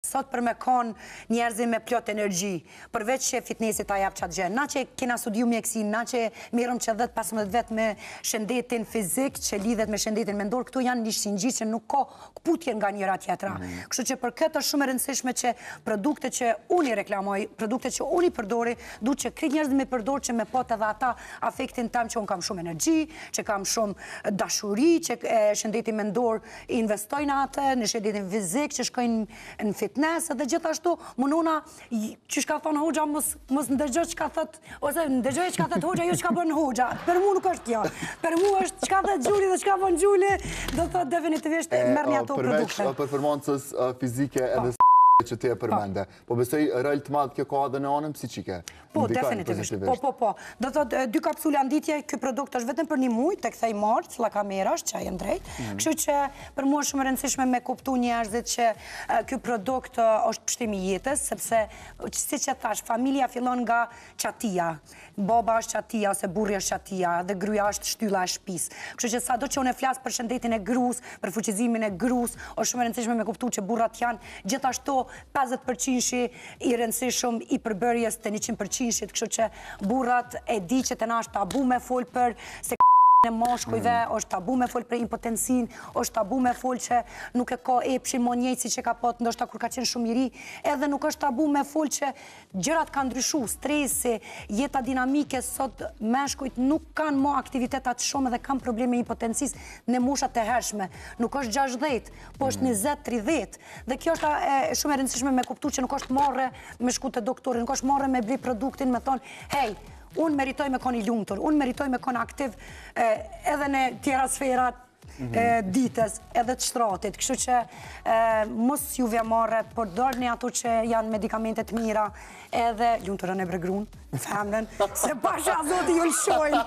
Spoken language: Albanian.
sot për me kon njerëzi me plot energji, përveç që fitnessit ta jap qatë gjë. Na që kena studiu mjekësin, na që mirëm që 10-15 vet me shëndetin fizik, që lidhet me shëndetin mendor, këtu janë një shingji që nuk ka kputje nga njëra tjetra. Kështu që për këtë është shumë e rëndësishme që produkte që unë i reklamoj, produkte që unë i përdori, duhet që krejt njerëzit me përdor që me pot edhe ata afektin tam që unë kam shumë energji, që kam shumë dashuri, që shëndetin mendor investojnë atë, në shëndetin fizik, që shkojnë në fitness, dhe gjithashtu munona që shka thonë hoxha mos ndëgjoj çka thot, ose ndëgjoj çka thot hoxha, jo çka bën hoxha. Për mua nuk është kjo. Për mua është çka thot Gjuli dhe çka bën Gjuli, do thot definitivisht merrni ato produkte. Përveç performancës fizike edhe që ti e përmende. Po besoj rol të madh kjo ka edhe në anën psiqike. Po, definitivisht. Po. Do thot 2 kapsula nditje, ky produkt është vetëm për 1 muaj, tek thej març, lla kamerash, që jam drejt. Kështu që për mua është shumë e rëndësishme me kuptu njerëzit që ky produkt është pështimi i jetës, sepse siç e thash, familja fillon nga çatia. Baba është çatia ose burri është çatia dhe gryja është shtylla e shtëpisë. Kështu që sado që unë flas për shëndetin e gruas, për fuqizimin e gruas, është shumë e rëndësishme me kuptu që burrat janë gjithashtu 50% i rëndësishëm i përbërjes të 100%, kështu që burrat e di që të na është tabu me fol për në mashkujve, është tabu me fol për impotencin, është tabu me fol që nuk e ka epshin monjejt si që ka pot, ndoshta kur ka qenë shumë i ri, edhe nuk është tabu me fol që gjërat kanë ndryshu, stresi, jeta dinamike, sot meshkujt nuk kanë mo aktivitetat shumë dhe kanë probleme impotencis në moshat e hershme. Nuk është 60, po është 20-30. Dhe kjo është shumë e rëndësishme me kuptu që nuk është marrë me shku të doktorin, nuk është marrë me bli produktin, me thonë, hej, unë meritoj me kon i lumtur, unë meritoj me kon aktiv edhe në tjera sferat ditës, edhe të shtratit. Kështu që mos juve marre, por dorni ato që janë medikamentet mira, edhe lumturën e bregrun, femnen, se pasha zoti ju lëshojnë.